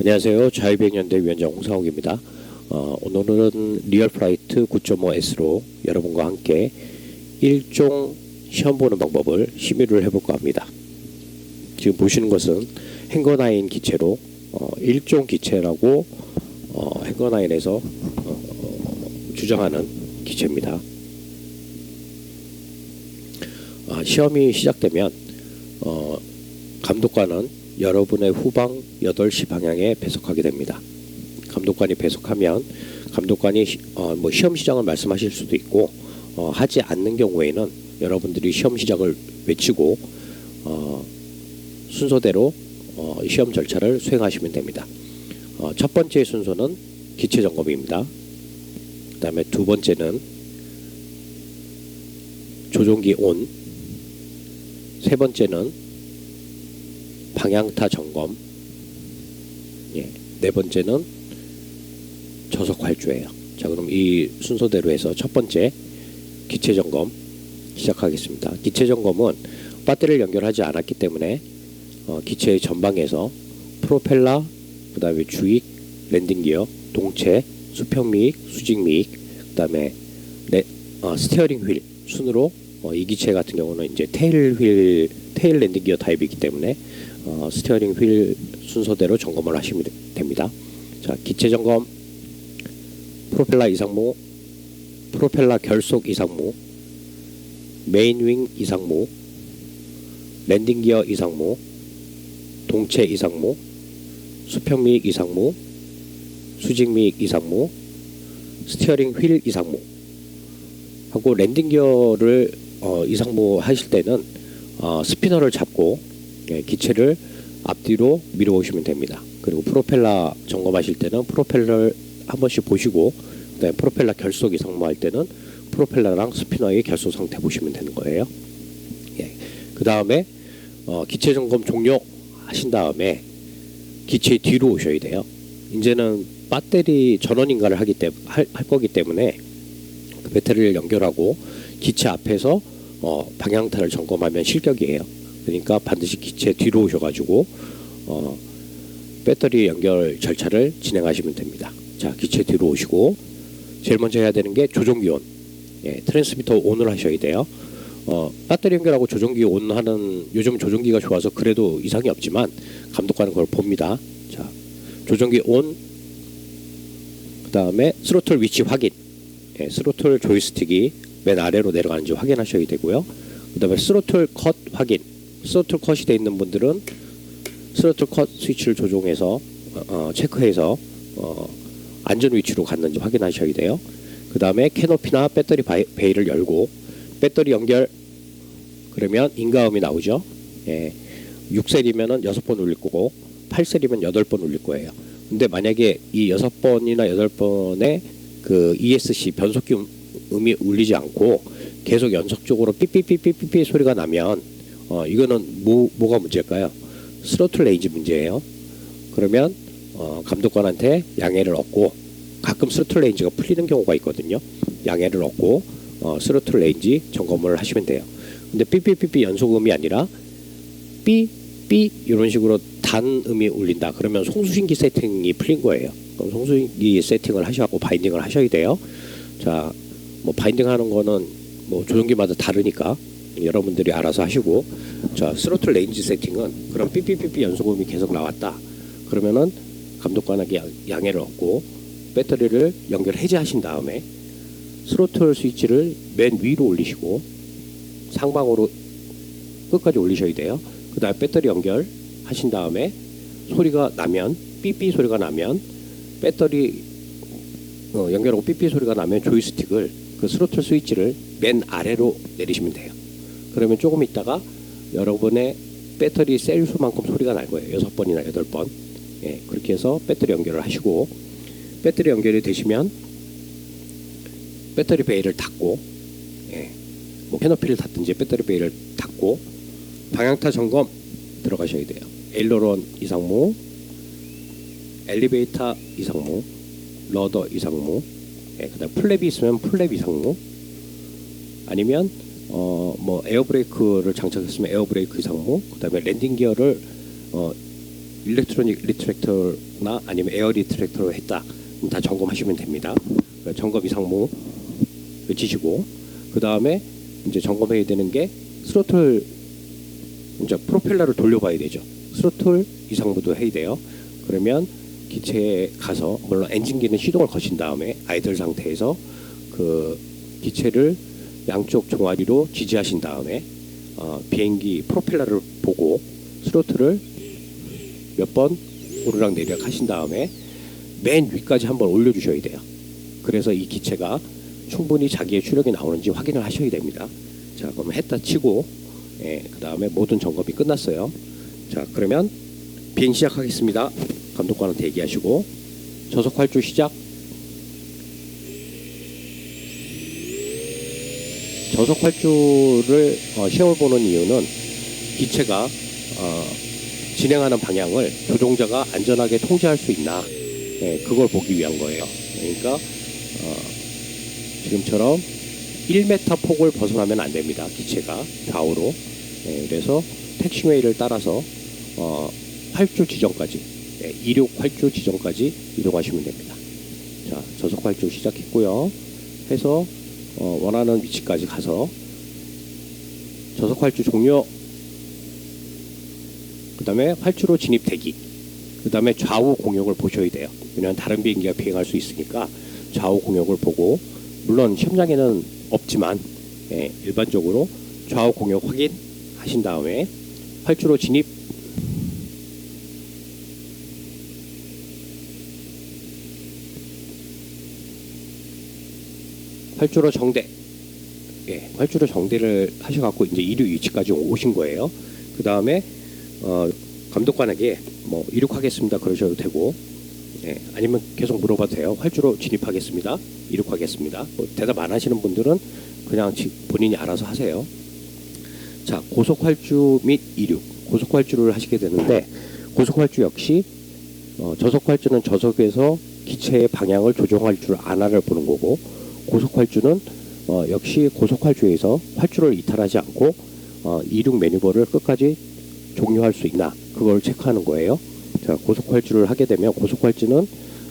안녕하세요. 자유비행연대 위원장 홍상욱입니다. 오늘은 리얼플라이트 9.5S로 여러분과 함께 일종 시험 보는 방법을 심의를 해볼까 합니다. 지금 보시는 것은 행거9 기체로 일종 기체라고 행거9에서 주장하는 기체입니다. 시험이 시작되면 감독관은 여러분의 후방 8시 방향에 배속하게 됩니다. 감독관이 배속하면 감독관이 시험 시작을 말씀하실 수도 있고 하지 않는 경우에는 여러분들이 시험 시작을 외치고 순서대로 시험 절차를 수행하시면 됩니다. 첫 번째 순서는 기체 점검입니다. 그 다음에 두 번째는 조종기 온, 세 번째는 방향타 점검, 네 번째는 저속 활주예요. 자, 그럼 이 순서대로 해서 첫 번째 기체 점검 시작하겠습니다. 기체 점검은 배터리를 연결하지 않았기 때문에 기체의 전방에서 프로펠러, 그 다음에 주익, 랜딩 기어, 동체, 수평 미익, 수직 미익, 그 다음에 스티어링 휠 순으로 이 기체 같은 경우는 이제 테일 랜딩 기어 타입이기 때문에 스티어링 휠 순서대로 점검을 하시면 됩니다. 자, 기체 점검, 프로펠러 이상무, 프로펠러 결속 이상무, 메인 윙 이상무, 랜딩 기어 이상무, 동체 이상무, 수평 미익 이상무, 수직 미익 이상무, 스티어링 휠 이상무 하고, 랜딩 기어를 이상무 하실 때는 스피너를 잡고 기체를 앞뒤로 밀어오시면 됩니다. 그리고 프로펠러 점검하실 때는 프로펠러를 한 번씩 보시고, 그다음에 프로펠러 결속 이상무 할 때는 프로펠러랑 스피너의 결속 상태 보시면 되는 거예요. 그 다음에 기체 점검 종료하신 다음에 기체 뒤로 오셔야 돼요. 이제는 배터리 전원 인가를 할 거기 때문에 그 배터리를 연결하고 기체 앞에서 방향타를 점검하면 실격이에요. 그러니까 반드시 기체 뒤로 오셔가지고 배터리 연결 절차를 진행하시면 됩니다. 자, 기체 뒤로 오시고 제일 먼저 해야 되는 게 조종기 온, 트랜스미터 온을 하셔야 돼요. 배터리 연결하고 조종기 온 하는, 요즘 조종기가 좋아서 그래도 이상이 없지만 감독관은 그걸 봅니다. 자, 조종기 온, 그 다음에 스로틀 위치 확인, 스로틀 조이스틱이 맨 아래로 내려가는지 확인하셔야 되고요. 그 다음에 스로틀 컷 확인, 스로틀 컷이 되어 있는 분들은 스로틀 컷 스위치를 조종해서 체크해서 안전 위치로 갔는지 확인하셔야 돼요. 그 다음에 캐노피나 배터리 베일을 열고 배터리 연결, 그러면 인가음이 나오죠. 6셀이면 6번 울릴 거고 8셀이면 8번 울릴 거예요. 근데 만약에 이 6번이나 8번의 그 ESC 변속기 음이 울리지 않고 계속 연속적으로 삐삐삐삐삐 소리가 나면 이거는 뭐가 문제일까요? 스로틀 레인지 문제예요. 그러면 감독관한테 양해를 얻고, 가끔 스로틀 레인지가 풀리는 경우가 있거든요. 양해를 얻고 스로틀 레인지 점검을 하시면 돼요. 근데 삐삐삐삐 연속음이 아니라 삐삐 이런 식으로 단음이 울린다. 그러면 송수신기 세팅이 풀린 거예요. 그럼 송수신기 세팅을 하셔고 바인딩을 하셔야 돼요. 자, 바인딩 하는 거는 조종기마다 다르니까 여러분들이 알아서 하시고, 자, 스로틀 레인지 세팅은 그럼 삐삐삐삐 연속음이 계속 나왔다. 그러면은 감독관에게 양해를 얻고 배터리를 연결 해제하신 다음에 스로틀 스위치를 맨 위로 올리시고 상방으로 끝까지 올리셔야 돼요. 그 다음에 배터리 연결 하신 다음에 소리가 나면, 삐삐 소리가 나면, 배터리 연결하고 삐삐 소리가 나면 조이스틱을, 그 스로틀 스위치를 맨 아래로 내리시면 돼요. 그러면 조금 있다가 여러분의 배터리 셀 수만큼 소리가 날 거예요. 6번이나 8번. 그렇게 해서 배터리 연결을 하시고, 배터리 연결이 되시면 배터리 베일을 닫고, 캐노피를 닫든지 배터리 베일을 닫고 방향타 점검 들어가셔야 돼요. 에일러론 이상무, 엘리베이터 이상무, 러더 이상무, 그다음 플랩이 있으면 플랩 이상무, 아니면 에어브레이크를 장착했으면 에어브레이크 이상무, 그 다음에 랜딩 기어를 일렉트로닉 리트랙터나 아니면 에어 리트랙터로 했다. 다 점검하시면 됩니다. 점검 이상무 외치시고, 그 다음에 이제 점검해야 되는 게 스로틀, 이제 프로펠러를 돌려봐야 되죠. 스로틀 이상무도 해야 돼요. 그러면 기체에 가서, 물론 엔진기는 시동을 거신 다음에 아이들 상태에서 그 기체를 양쪽 종아리로 지지하신 다음에 비행기 프로펠러를 보고 스로틀을 몇 번 오르락 내리락 하신 다음에 맨 위까지 한번 올려주셔야 돼요. 그래서 이 기체가 충분히 자기의 추력이 나오는지 확인을 하셔야 됩니다. 자, 그럼 했다 치고, 그 다음에 모든 점검이 끝났어요. 자, 그러면 비행 시작하겠습니다. 감독관은 대기하시고, 저속 활주 시작. 저속 활주를 시험을 보는 이유는 기체가 진행하는 방향을 조종자가 안전하게 통제할 수 있나, 그걸 보기 위한 거예요. 그러니까 지금처럼 1m 폭을 벗어나면 안 됩니다. 기체가 좌우로. 그래서 택시웨이를 따라서 활주 지점까지, 이륙 활주 지점까지 이동하시면 됩니다. 자, 저속 활주 시작했고요. 해서 원하는 위치까지 가서 저속 활주 종료. 그 다음에 활주로 진입 대기. 그 다음에 좌우 공역을 보셔야 돼요. 왜냐하면 다른 비행기가 비행할 수 있으니까 좌우 공역을 보고, 물론 시험장에는 없지만 일반적으로 좌우 공역 확인하신 다음에 활주로 진입. 활주로 정대. 활주로 정대를 하셔갖고 이제 이륙 위치까지 오신 거예요. 그 다음에 감독관에게 뭐 이륙하겠습니다 그러셔도 되고, 아니면 계속 물어봐도 돼요. 활주로 진입하겠습니다, 이륙하겠습니다. 뭐 대답 안 하시는 분들은 그냥 본인이 알아서 하세요. 자, 고속활주 및 이륙, 고속활주를 하시게 되는데, 고속활주 역시 저속활주는 저속에서 기체의 방향을 조정할 줄 아나를 보는 거고, 고속활주는 역시 고속활주에서 활주를 이탈하지 않고 이륙 매뉴버를 끝까지 종료할 수 있나, 그걸 체크하는 거예요. 자, 고속활주를 하게 되면 고속활주는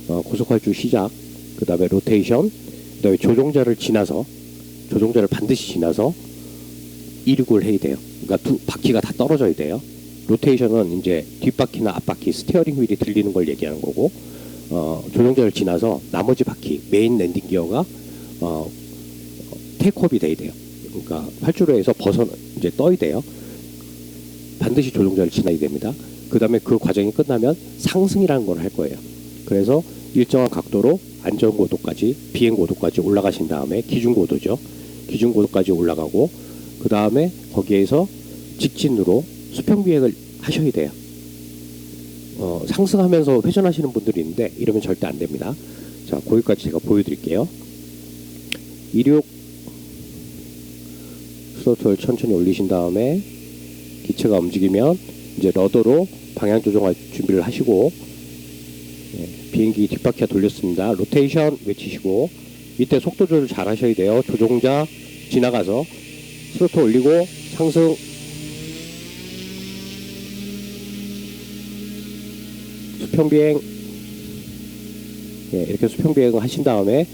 고속활주 시작, 그 다음에 로테이션, 그 다음에 조종자를 지나서, 조종자를 반드시 지나서 이륙을 해야 돼요. 그러니까 두 바퀴가 다 떨어져야 돼요. 로테이션은 이제 뒷바퀴나 앞바퀴, 스티어링 휠이 들리는 걸 얘기하는 거고, 조종자를 지나서 나머지 바퀴, 메인 랜딩 기어가 테이크업이 돼야 돼요. 그러니까 활주로에서 이제 떠야 돼요. 반드시 조종자를 지나야 됩니다. 그 다음에 그 과정이 끝나면 상승이라는 걸 할 거예요. 그래서 일정한 각도로 안전고도까지, 비행고도까지 올라가신 다음에, 기준고도죠. 기준고도까지 올라가고, 그 다음에 거기에서 직진으로 수평비행을 하셔야 돼요. 상승하면서 회전하시는 분들이 있는데 이러면 절대 안 됩니다. 자, 거기까지 제가 보여드릴게요. 이륙, 스로틀 천천히 올리신 다음에 기체가 움직이면 이제 러더로 방향 조정할 준비를 하시고, 비행기 뒷바퀴가 돌렸습니다. 로테이션 외치시고, 이때 속도 조절 잘 하셔야 돼요. 조종자 지나가서 스로틀 올리고 상승. 수평비행. 이렇게 수평비행을 하신 다음에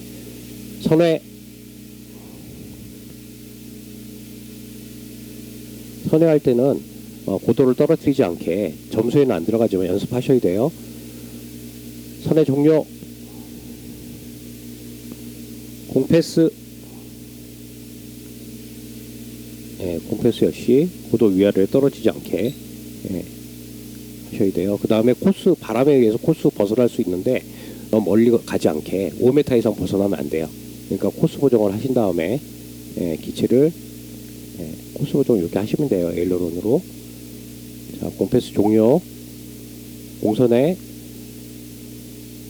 선회할 때는 고도를 떨어뜨리지 않게, 점수에는 안 들어가지만 연습하셔야 돼요. 선회 종료. 공패스. 공패스 역시 고도 위아래로 떨어지지 않게 하셔야 돼요. 그 다음에 코스, 바람에 의해서 코스 벗어날 수 있는데 너무 멀리 가지 않게 5m 이상 벗어나면 안 돼요. 그러니까 코스 보정을 하신 다음에 기체를 코스 보정 이렇게 하시면 돼요. 에일러론으로. 자, 공패스 종료. 공선에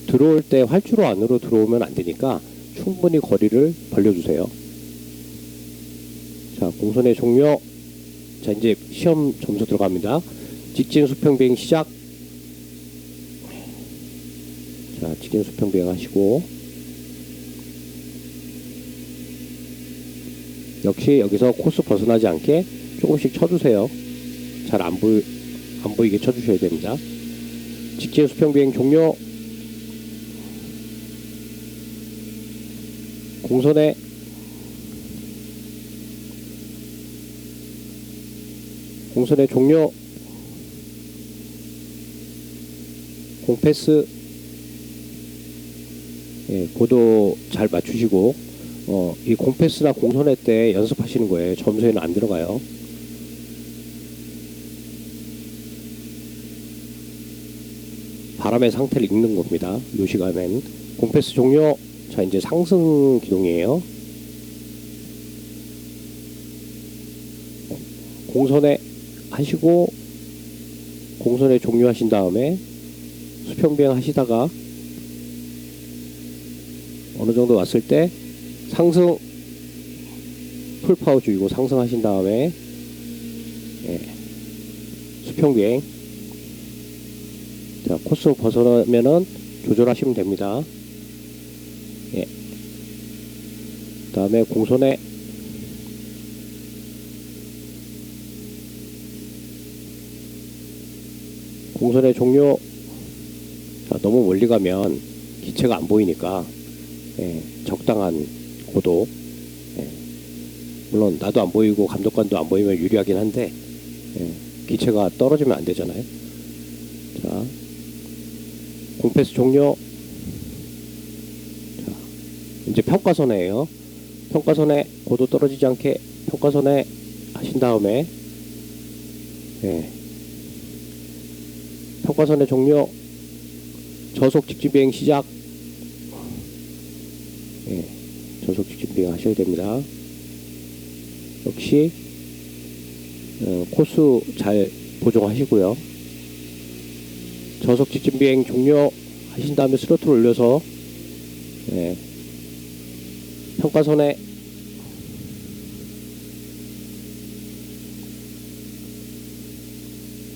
들어올 때 활주로 안으로 들어오면 안 되니까 충분히 거리를 벌려주세요. 자, 공선의 종료. 자, 이제 시험 점수 들어갑니다. 직진 수평비행 시작. 자, 직진 수평비행 하시고, 역시 여기서 코스 벗어나지 않게 조금씩 쳐주세요. 잘 안 보이게 쳐주셔야 됩니다. 직진 수평 비행 종료. 공선회 종료. 공패스. 예, 고도 잘 맞추시고 이 공패스나 공선회 때 연습하시는 거예요. 점수에는 안 들어가요. 바람의 상태를 읽는 겁니다. 이 시간엔. 공패스 종료. 자, 이제 상승 기동이에요. 공선회 하시고 공선회 종료하신 다음에 수평비행 하시다가 어느 정도 왔을 때 상승 풀파워 줄이고 상승하신 다음에 수평비행. 자, 코스 벗어나면은 조절하시면 됩니다. 그 다음에 공선회 종료. 자, 너무 멀리 가면 기체가 안 보이니까 적당한 고도. 물론 나도 안 보이고 감독관도 안 보이면 유리하긴 한데 기체가 떨어지면 안 되잖아요. 자, 공패스 종료. 자, 이제 평가선회예요. 평가선회 고도 떨어지지 않게 평가선회 하신 다음에 평가선회 종료. 저속 직진 비행 시작. 저속 직진 비행 하셔야 됩니다. 역시 코스 잘 보정하시고요. 저속 직진 비행 종료 하신 다음에 스로틀 올려서 평가선회.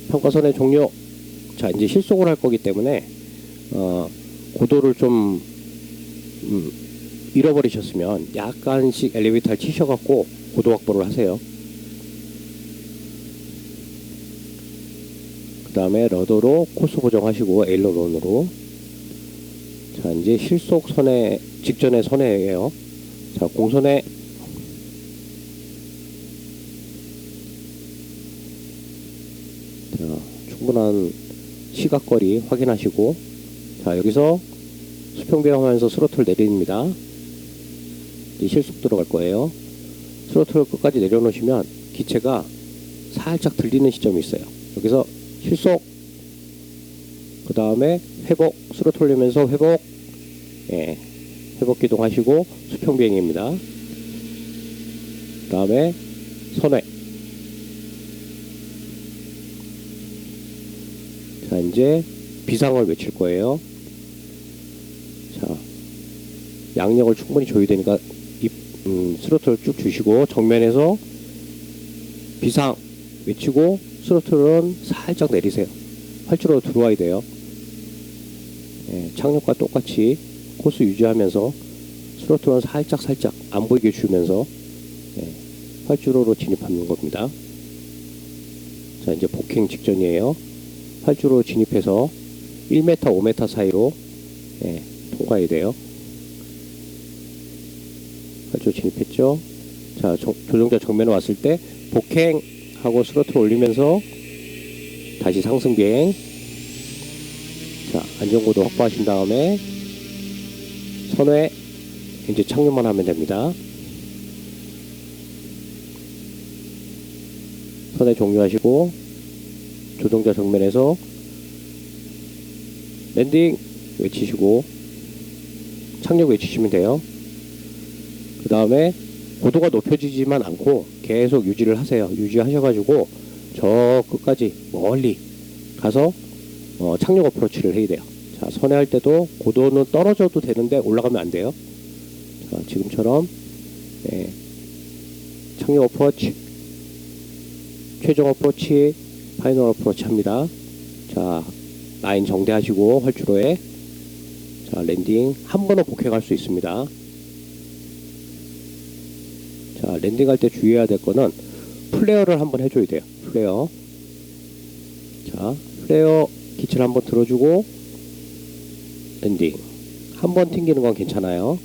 평가선회 종료. 자, 이제 실속을 할 거기 때문에 고도를 좀 잃어버리셨으면 약간씩 엘리베이터를 치셔갖고 고도 확보를 하세요. 그 다음에 러더로 코스 보정하시고 에일러론으로. 자, 이제 실속 선회 직전의 선회예요. 자, 공선회. 자, 충분한 시각거리 확인하시고. 자, 여기서 수평비행하면서 스로틀 내립니다. 이제 실속 들어갈 거예요. 스로틀 끝까지 내려놓으시면 기체가 살짝 들리는 시점이 있어요. 여기서 실속. 그 다음에 회복. 스로틀 올리면서 회복. 회복 기동하시고 수평비행입니다. 그 다음에 선회. 자, 이제 비상을 외칠 거예요. 자, 양력을 충분히 줘야 되니까 스로틀을 쭉 주시고 정면에서 비상 외치고 스로틀은 살짝 내리세요. 활주로 들어와야 돼요. 착륙과 똑같이 코스 유지하면서 스로틀은 살짝 안 보이게 주면서 활주로로 진입하는 겁니다. 자, 이제 복행 직전이에요. 활주로 진입해서 1m, 5m 사이로 통과해야 돼요. 활주로 진입했죠. 자, 조종자 정면에 왔을 때 복행하고 스로틀 올리면서 다시 상승 비행. 자, 안전고도 확보하신 다음에 선회. 이제 착륙만 하면 됩니다. 선회 종료하시고 조종자 정면에서 랜딩 외치시고 착륙 외치시면 돼요. 그 다음에 고도가 높여지지만 않고 계속 유지를 하세요. 유지하셔가지고 저 끝까지 멀리 가서 착륙 어프로치를 해야 돼요. 자, 선회할 때도 고도는 떨어져도 되는데 올라가면 안 돼요. 자, 지금처럼 착륙 어프로치, 최종 어프로치, 파이널 어프로치 합니다. 자, 라인 정대하시고 활주로에. 자, 랜딩 한 번은 복행할 수 있습니다. 자, 랜딩할 때 주의해야 될 거는 플레어를 한번 해줘야 돼요. 플레어. 자, 플레어 기체를 한번 들어주고 랜딩. 한번 튕기는 건 괜찮아요.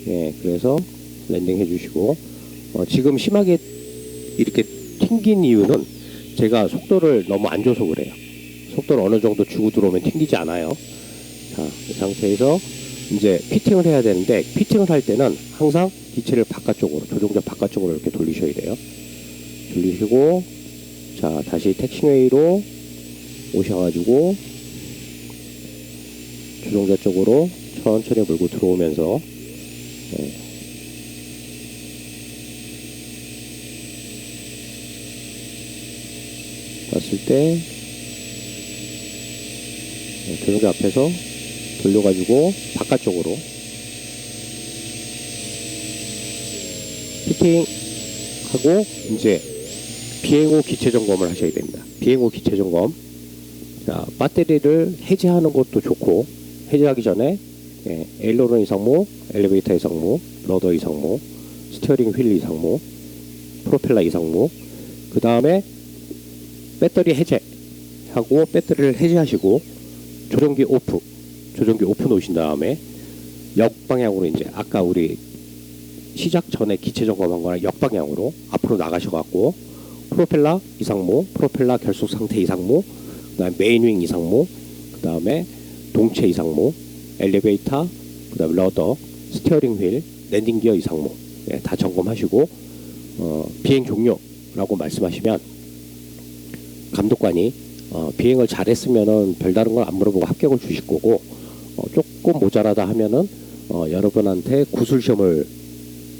예, 그래서 랜딩 해주시고 지금 심하게 이렇게 튕긴 이유는 제가 속도를 너무 안 줘서 그래요. 속도를 어느 정도 주고 들어오면 튕기지 않아요. 자, 이 상태에서 이제 피팅을 해야 되는데, 피팅을 할 때는 항상 기체를 바깥쪽으로, 조종자 바깥쪽으로 이렇게 돌리셔야 돼요. 돌리시고, 자, 다시 택싱웨이로 오셔가지고 조종자 쪽으로 천천히 몰고 들어오면서, 봤을 때 조종자 앞에서 돌려가지고 바깥쪽으로 피팅하고 이제 비행 후 기체 점검을 하셔야 됩니다. 비행 후 기체 점검. 자, 배터리를 해제하는 것도 좋고, 해제하기 전에 에일로론 이상무, 엘리베이터 이상무, 러더 이상무, 스티어링 휠 이상무, 프로펠러 이상무, 그 다음에 배터리 해제하고, 배터리를 해제하시고 조종기 오프 놓으신 다음에 역방향으로, 이제 아까 우리 시작 전에 기체 점검한 거랑 역방향으로 앞으로 나가셔갖고 프로펠러 이상무, 프로펠러 결속 상태 이상무, 그 다음에 메인윙 이상무, 그 다음에 동체 이상무, 엘리베이터, 그 다음에 러더, 스티어링 휠, 랜딩 기어 이상무, 다 점검하시고 비행 종료라고 말씀하시면 감독관이 비행을 잘했으면은 별다른 걸 안 물어보고 합격을 주실 거고, 조금 모자라다 하면은 여러분한테 구술시험을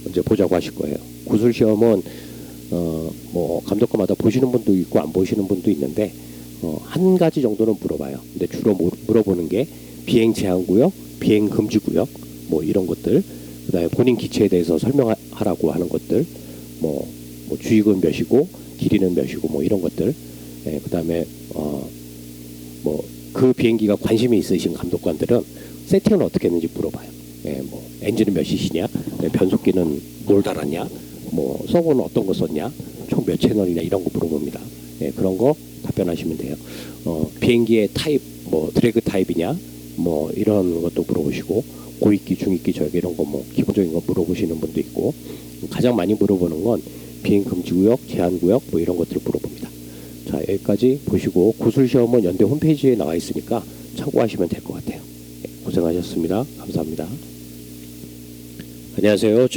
이제 보자고 하실 거예요. 구술시험은 뭐 감독관마다 보시는 분도 있고 안 보시는 분도 있는데 한 가지 정도는 물어봐요. 근데 주로 물어보는 게 비행 제한구역, 비행 금지구역, 뭐 이런 것들, 그다음에 본인 기체에 대해서 설명하라고 하는 것들, 뭐 주익은 몇이고 길이는 몇이고 뭐 이런 것들, 그다음에 뭐 그 비행기가 관심이 있으신 감독관들은 세팅은 어떻게 했는지 물어봐요. 뭐 엔진은 몇 cc냐, 변속기는 뭘 달았냐, 뭐 서버는 어떤 거 썼냐, 총 몇 채널이냐, 이런 거 물어봅니다. 그런 거 답변하시면 돼요. 비행기의 타입, 뭐 드래그 타입이냐, 뭐 이런 것도 물어보시고, 고익기, 중익기, 저기 이런 거 뭐 기본적인 거 물어보시는 분도 있고, 가장 많이 물어보는 건 비행 금지구역, 제한구역, 뭐 이런 것들을 물어봅니다. 자, 여기까지 보시고 구술시험은 연대 홈페이지에 나와 있으니까 참고하시면 될 것 같아요. 고생하셨습니다. 감사합니다. 안녕하세요.